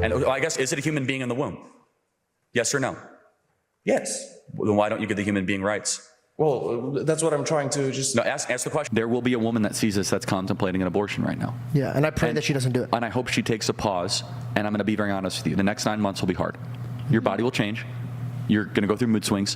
And I guess, is it a human being in the womb? Yes or no? Yes. Well, then why don't you give the human being rights? Well, that's what I'm trying to just... No, ask the question. There will be a woman that sees this that's contemplating an abortion right now. Yeah, and I pray that she doesn't do it. And I hope she takes a pause, and I'm going to be very honest with you. The next 9 months will be hard. Your body will change. You're going to go through mood swings,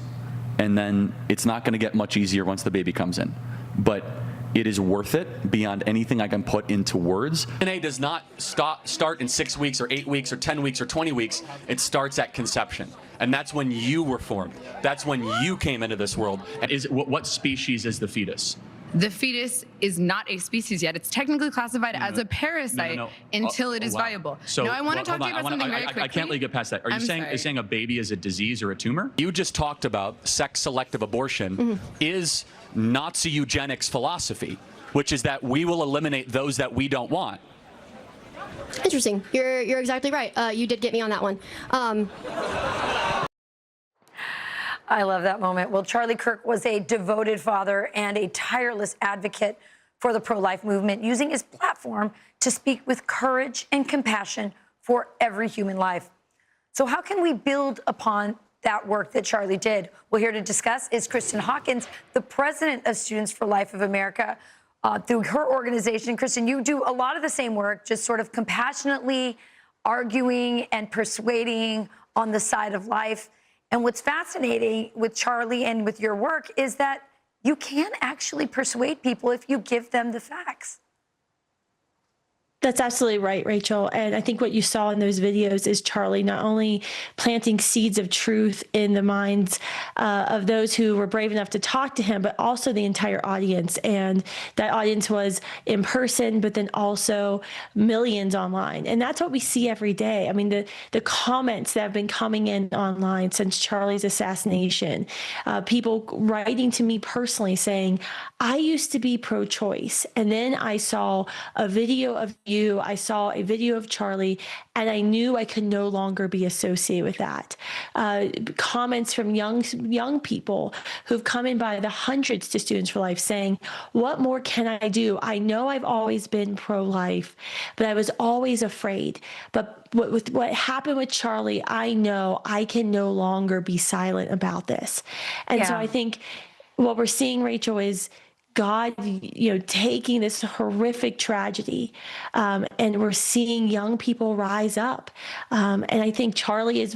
and then it's not going to get much easier once the baby comes in. But it is worth it beyond anything I can put into words. DNA does not start in 6 weeks or 8 weeks or 10 weeks or 20 weeks. It starts at conception. And that's when you were formed. That's when you came into this world. What species is the fetus? The fetus is not a species yet. It's technically classified as a parasite until it is viable. So, I want to talk to you about something very quickly. I can't let you get past that. Are you saying a baby is a disease or a tumor? You just talked about sex-selective abortion is Nazi eugenics philosophy, which is that we will eliminate those that we don't want. Interesting. You're exactly right. You did get me on that one. I love that moment. Well, Charlie Kirk was a devoted father and a tireless advocate for the pro-life movement, using his platform to speak with courage and compassion for every human life. So how can we build upon that work that Charlie did? Well, here to discuss is Kristan Hawkins, the president of Students for Life of America. Through her organization, Kristan, you do a lot of the same work, just sort of compassionately arguing and persuading on the side of life. And what's fascinating with Charlie and with your work is that you can actually persuade people if you give them the facts. That's absolutely right, Rachel. And I think what you saw in those videos is Charlie not only planting seeds of truth in the minds of those who were brave enough to talk to him, but also the entire audience. And that audience was in person, but then also millions online. And that's what we see every day. I mean, the comments that have been coming in online since Charlie's assassination, people writing to me personally saying, I used to be pro-choice, and then I saw a video of you, I saw a video of Charlie, and I knew I could no longer be associated with that. Comments from young people who've come in by the hundreds to Students for Life saying, what more can I do? I know I've always been pro-life, but I was always afraid. But with what happened with Charlie, I know I can no longer be silent about this. And so I think what we're seeing, Rachel, is God, taking this horrific tragedy, and we're seeing young people rise up. And I think Charlie is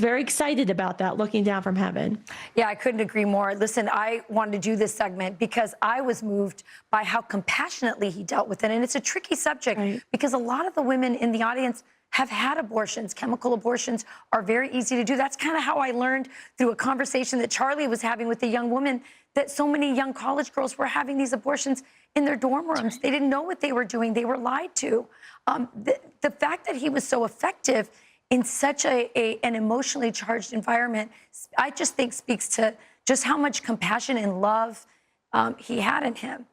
very excited about that, looking down from heaven. Yeah, I couldn't agree more. Listen, I wanted to do this segment because I was moved by how compassionately he dealt with it. And it's a tricky subject because a lot of the women in the audience have had abortions. Chemical abortions are very easy to do. That's kind of how I learned through a conversation that Charlie was having with a young woman that so many young college girls were having these abortions in their dorm rooms. They didn't know what they were doing. They were lied to. The fact that he was so effective in such an emotionally charged environment, I just think speaks to just how much compassion and love he had in him.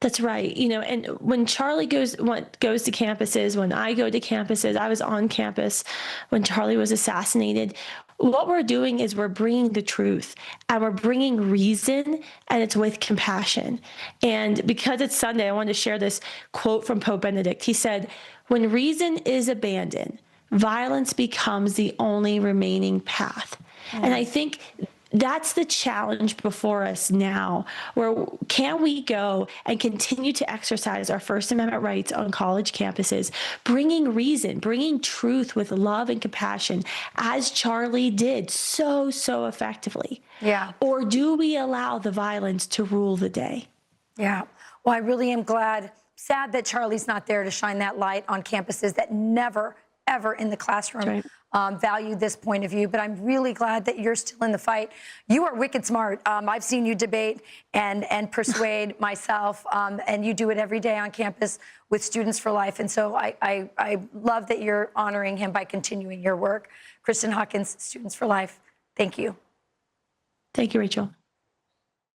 That's right. And when Charlie goes to campuses, when I go to campuses, I was on campus when Charlie was assassinated. What we're doing is we're bringing the truth, and we're bringing reason, and it's with compassion. And because it's Sunday, I wanted to share this quote from Pope Benedict. He said, when reason is abandoned, violence becomes the only remaining path. And I think that's the challenge before us now, where can we go and continue to exercise our First Amendment rights on college campuses, bringing reason, bringing truth with love and compassion, as Charlie did so effectively? Yeah. Or do we allow the violence to rule the day? Yeah. Well, I really am sad that Charlie's not there to shine that light on campuses that never, ever in the classroom value this point of view. But I'm really glad that you're still in the fight. You are wicked smart. I've seen you debate and persuade myself, and you do it every day on campus with Students for Life. And so I love that you're honoring him by continuing your work. Kristan Hawkins, Students for Life, thank you. Thank you, Rachel.